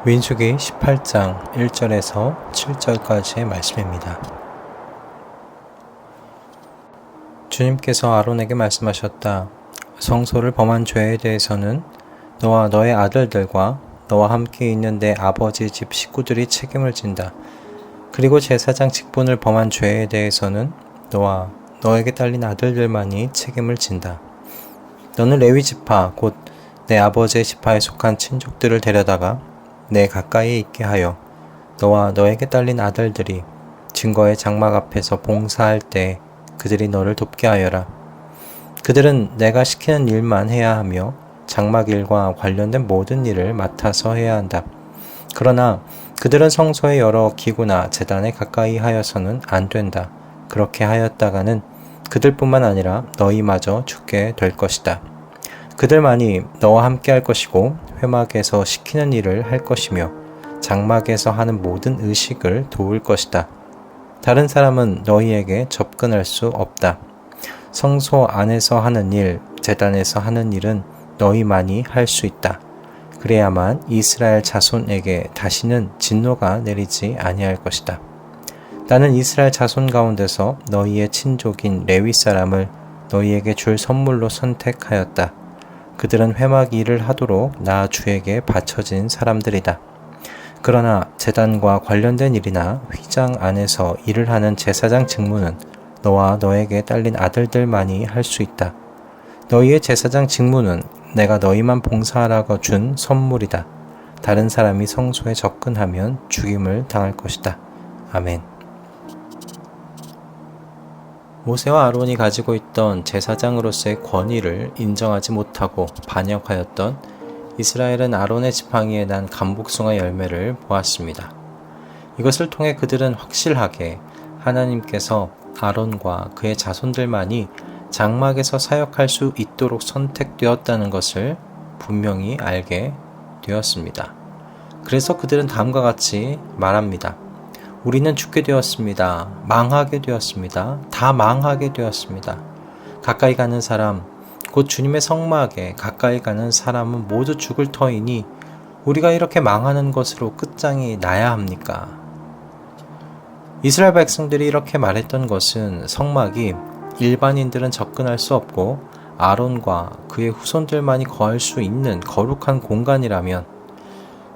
민수기 18장 1절에서 7절까지의 말씀입니다. 주님께서 아론에게 말씀하셨다. 성소를 범한 죄에 대해서는 너와 너의 아들들과 너와 함께 있는 내 아버지 집 식구들이 책임을 진다. 그리고 제사장 직분을 범한 죄에 대해서는 너와 너에게 딸린 아들들만이 책임을 진다. 너는 레위 지파 곧 내 아버지의 지파에 속한 친족들을 데려다가 내 가까이에 있게 하여 너와 너에게 딸린 아들들이 증거의 장막 앞에서 봉사할 때 그들이 너를 돕게 하여라. 그들은 내가 시키는 일만 해야 하며 장막 일과 관련된 모든 일을 맡아서 해야 한다. 그러나 그들은 성소의 여러 기구나 제단에 가까이 하여서는 안 된다. 그렇게 하였다가는 그들뿐만 아니라 너희마저 죽게 될 것이다. 그들만이 너와 함께 할 것이고 회막에서 시키는 일을 할 것이며 장막에서 하는 모든 의식을 도울 것이다. 다른 사람은 너희에게 접근할 수 없다. 성소 안에서 하는 일, 제단에서 하는 일은 너희만이 할 수 있다. 그래야만 이스라엘 자손에게 다시는 진노가 내리지 아니할 것이다. 나는 이스라엘 자손 가운데서 너희의 친족인 레위 사람을 너희에게 줄 선물로 선택하였다. 그들은 회막 일을 하도록 나 주에게 바쳐진 사람들이다. 그러나 제단과 관련된 일이나 휘장 안에서 일을 하는 제사장 직무는 너와 너에게 딸린 아들들만이 할 수 있다. 너희의 제사장 직무는 내가 너희만 봉사하라고 준 선물이다. 다른 사람이 성소에 접근하면 죽임을 당할 것이다. 아멘. 모세와 아론이 가지고 있던 제사장으로서의 권위를 인정하지 못하고 반역하였던 이스라엘은 아론의 지팡이에 난 감복숭아 열매를 보았습니다. 이것을 통해 그들은 확실하게 하나님께서 아론과 그의 자손들만이 장막에서 사역할 수 있도록 선택되었다는 것을 분명히 알게 되었습니다. 그래서 그들은 다음과 같이 말합니다. 우리는 죽게 되었습니다. 망하게 되었습니다. 다 망하게 되었습니다. 가까이 가는 사람, 곧 주님의 성막에 가까이 가는 사람은 모두 죽을 터이니 우리가 이렇게 망하는 것으로 끝장이 나야 합니까? 이스라엘 백성들이 이렇게 말했던 것은 성막이 일반인들은 접근할 수 없고 아론과 그의 후손들만이 거할 수 있는 거룩한 공간이라면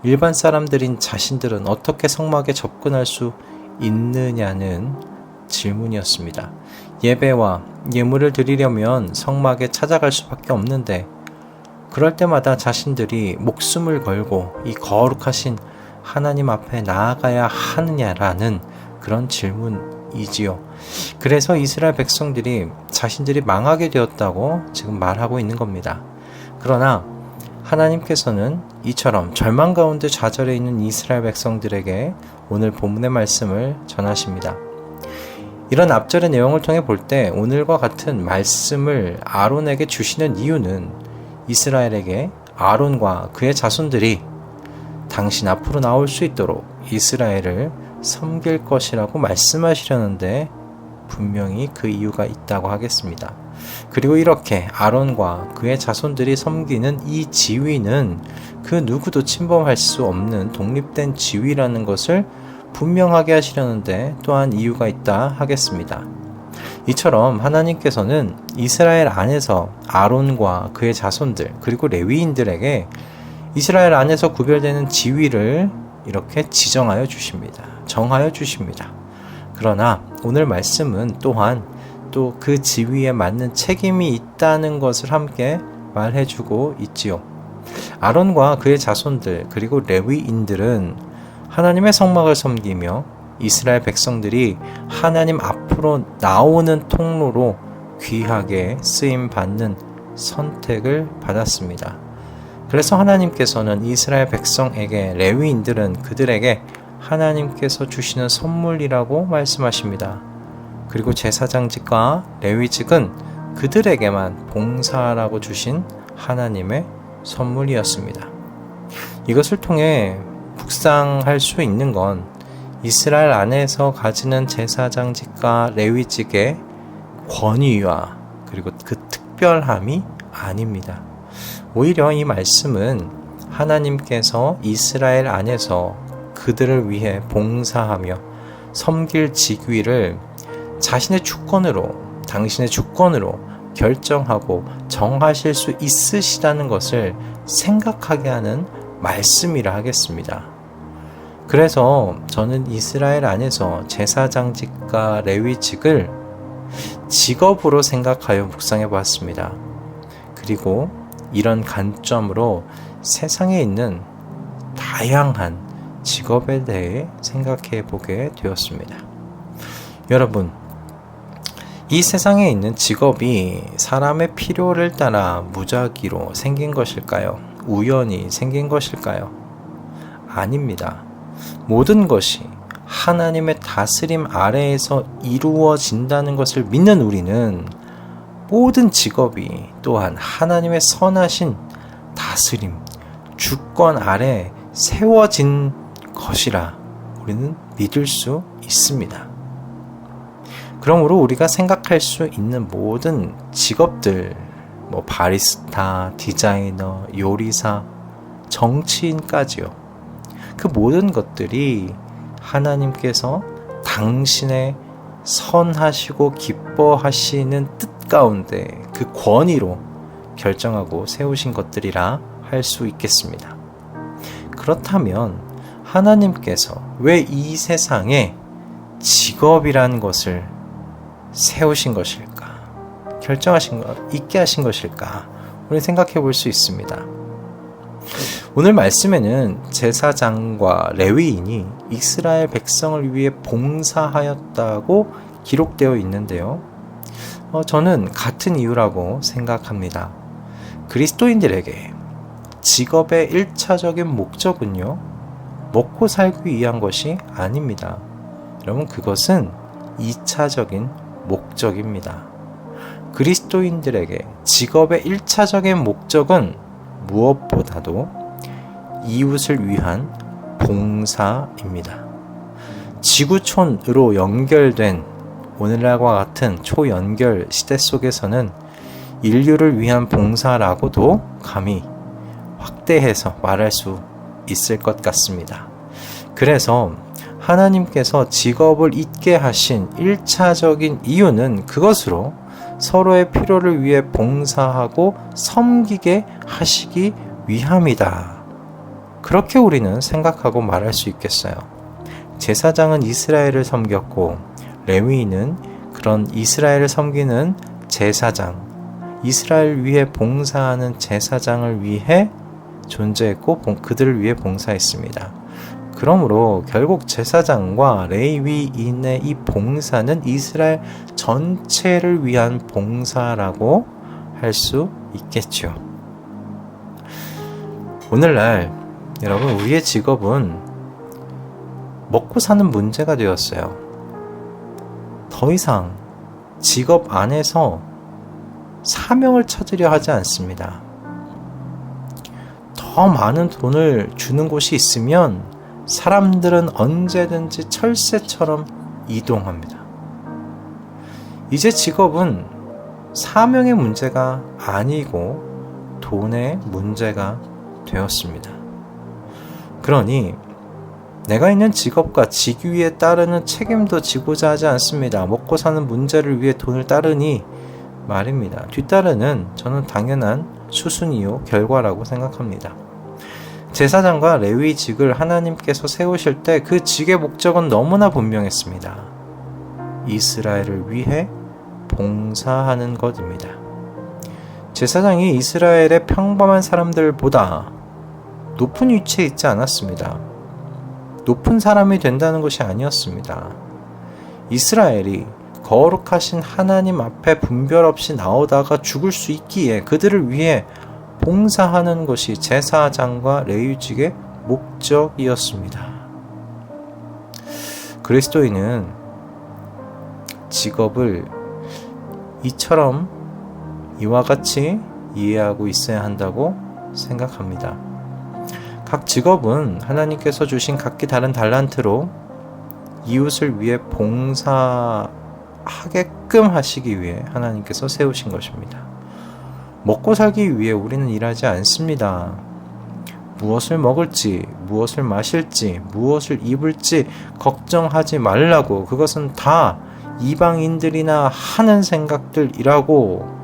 일반 사람들인 자신들은 어떻게 성막에 접근할 수 있느냐는 질문이었습니다. 예배와 예물을 드리려면 성막에 찾아갈 수밖에 없는데 그럴 때마다 자신들이 목숨을 걸고 이 거룩하신 하나님 앞에 나아가야 하느냐라는 그런 질문이지요. 그래서 이스라엘 백성들이 자신들이 망하게 되었다고 지금 말하고 있는 겁니다. 그러나 하나님께서는 이처럼 절망 가운데 좌절해 있는 이스라엘 백성들에게 오늘 본문의 말씀을 전하십니다. 이런 앞절의 내용을 통해 볼 때 오늘과 같은 말씀을 아론에게 주시는 이유는 이스라엘에게 아론과 그의 자손들이 당신 앞으로 나올 수 있도록 이스라엘을 섬길 것이라고 말씀하시려는데 분명히 그 이유가 있다고 하겠습니다. 그리고 이렇게 아론과 그의 자손들이 섬기는 이 지위는 그 누구도 침범할 수 없는 독립된 지위라는 것을 분명하게 하시려는데 또한 이유가 있다 하겠습니다. 이처럼 하나님께서는 이스라엘 안에서 아론과 그의 자손들 그리고 레위인들에게 이스라엘 안에서 구별되는 지위를 이렇게 지정하여 주십니다. 정하여 주십니다. 그러나 오늘 말씀은 또한 또 그 지위에 맞는 책임이 있다는 것을 함께 말해주고 있지요. 아론과 그의 자손들 그리고 레위인들은 하나님의 성막을 섬기며 이스라엘 백성들이 하나님 앞으로 나오는 통로로 귀하게 쓰임받는 선택을 받았습니다. 그래서 하나님께서는 이스라엘 백성에게 레위인들은 그들에게 하나님께서 주시는 선물이라고 말씀하십니다. 그리고 제사장직과 레위직은 그들에게만 봉사하라고 주신 하나님의 선물이었습니다. 이것을 통해 묵상할 수 있는 건 이스라엘 안에서 가지는 제사장직과 레위직의 권위와 그리고 그 특별함이 아닙니다. 오히려 이 말씀은 하나님께서 이스라엘 안에서 그들을 위해 봉사하며 섬길 직위를 자신의 주권으로, 당신의 주권으로 결정하고 정하실 수 있으시다는 것을 생각하게 하는 말씀이라 하겠습니다. 그래서 저는 이스라엘 안에서 제사장직과 레위직을 직업으로 생각하여 묵상해 보았습니다. 그리고 이런 관점으로 세상에 있는 다양한 직업에 대해 생각해 보게 되었습니다. 여러분, 이 세상에 있는 직업이 사람의 필요를 따라 무작위로 생긴 것일까요? 우연히 생긴 것일까요? 아닙니다. 모든 것이 하나님의 다스림 아래에서 이루어진다는 것을 믿는 우리는 모든 직업이 또한 하나님의 선하신 다스림, 주권 아래 세워진 것이라 우리는 믿을 수 있습니다. 그러므로 우리가 생각할 수 있는 모든 직업들, 바리스타, 디자이너, 요리사, 정치인까지요. 그 모든 것들이 하나님께서 당신의 선하시고 기뻐하시는 뜻 가운데 그 권위로 결정하고 세우신 것들이라 할 수 있겠습니다. 그렇다면 하나님께서 왜 이 세상에 직업이라는 것을 세우신 것일까? 있게 하신 것일까? 우리 생각해 볼 수 있습니다. 오늘 말씀에는 제사장과 레위인이 이스라엘 백성을 위해 봉사하였다고 기록되어 있는데요. 저는 같은 이유라고 생각합니다. 그리스도인들에게 직업의 1차적인 목적은요, 먹고 살기 위한 것이 아닙니다. 여러분, 그것은 2차적인 목적입니다. 그리스도인들에게 직업의 1차적인 목적은 무엇보다도 이웃을 위한 봉사입니다. 지구촌으로 연결된 오늘날과 같은 초연결 시대 속에서는 인류를 위한 봉사라고도 감히 확대해서 말할 수 있을 것 같습니다. 그래서 하나님께서 직업을 잊게 하신 1차적인 이유는 그것으로 서로의 필요를 위해 봉사하고 섬기게 하시기 위함이다. 그렇게 우리는 생각하고 말할 수 있겠어요. 제사장은 이스라엘을 섬겼고 레위인은 그런 이스라엘을 섬기는 제사장, 이스라엘 위해 봉사하는 제사장을 위해 존재했고 그들을 위해 봉사했습니다. 그러므로 결국 제사장과 레위인의 이 봉사는 이스라엘 전체를 위한 봉사라고 할 수 있겠죠. 오늘날 여러분, 우리의 직업은 먹고 사는 문제가 되었어요. 더 이상 직업 안에서 사명을 찾으려 하지 않습니다. 더 많은 돈을 주는 곳이 있으면 사람들은 언제든지 철새처럼 이동합니다. 이제 직업은 사명의 문제가 아니고 돈의 문제가 되었습니다. 그러니 내가 있는 직업과 직위에 따르는 책임도 지고자 하지 않습니다. 먹고 사는 문제를 위해 돈을 따르니 말입니다. 뒤따르는 저는 당연한 수순이요 결과라고 생각합니다. 제사장과 레위직을 하나님께서 세우실 때 그 직의 목적은 너무나 분명했습니다. 이스라엘을 위해 봉사하는 것입니다. 제사장이 이스라엘의 평범한 사람들보다 높은 위치에 있지 않았습니다. 높은 사람이 된다는 것이 아니었습니다. 이스라엘이 거룩하신 하나님 앞에 분별 없이 나오다가 죽을 수 있기에 그들을 위해 봉사하는 것이 제사장과 레위직의 목적이었습니다. 그리스도인은 직업을 이와 같이 이해하고 있어야 한다고 생각합니다. 각 직업은 하나님께서 주신 각기 다른 달란트로 이웃을 위해 봉사하게끔 하시기 위해 하나님께서 세우신 것입니다. 먹고 살기 위해 우리는 일하지 않습니다. 무엇을 먹을지, 무엇을 마실지, 무엇을 입을지 걱정하지 말라고. 그것은 다 이방인들이나 하는 생각들이라고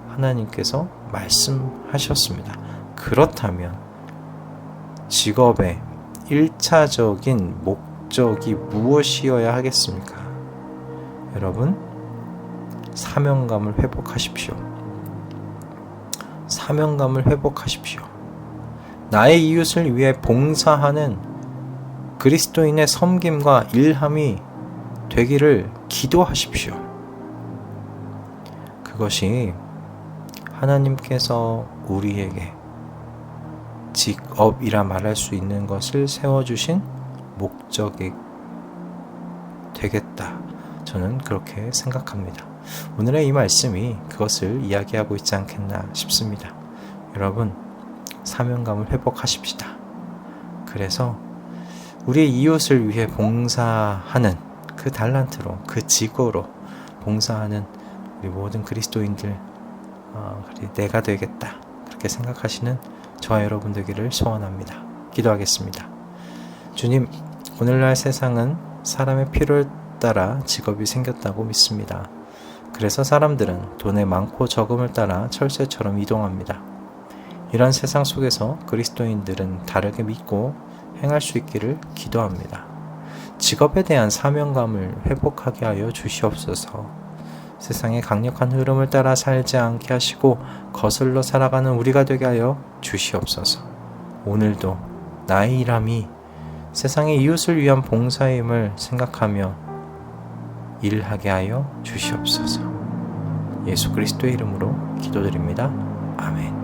하나님께서 말씀하셨습니다. 그렇다면 직업의 1차적인 목적이 무엇이어야 하겠습니까? 여러분, 사명감을 회복하십시오. 사명감을 회복하십시오. 나의 이웃을 위해 봉사하는 그리스도인의 섬김과 일함이 되기를 기도하십시오. 그것이 하나님께서 우리에게 직업이라 말할 수 있는 것을 세워주신 목적이 되겠다. 저는 그렇게 생각합니다. 오늘의 이 말씀이 그것을 이야기하고 있지 않겠나 싶습니다. 여러분, 사명감을 회복하십시다. 그래서 우리의 이웃을 위해 봉사하는 그 달란트로, 그 직업으로 봉사하는 우리 모든 그리스도인들, 내가 되겠다. 그렇게 생각하시는 저와 여러분 되기를 소원합니다. 기도하겠습니다. 주님, 오늘날 세상은 사람의 필요에 따라 직업이 생겼다고 믿습니다. 그래서 사람들은 돈의 많고 적음을 따라 철새처럼 이동합니다. 이런 세상 속에서 그리스도인들은 다르게 믿고 행할 수 있기를 기도합니다. 직업에 대한 사명감을 회복하게 하여 주시옵소서. 세상의 강력한 흐름을 따라 살지 않게 하시고 거슬러 살아가는 우리가 되게 하여 주시옵소서. 오늘도 나의 일함이 세상의 이웃을 위한 봉사임을 생각하며 일하게 하여 주시옵소서. 예수 그리스도의 이름으로 기도드립니다. 아멘.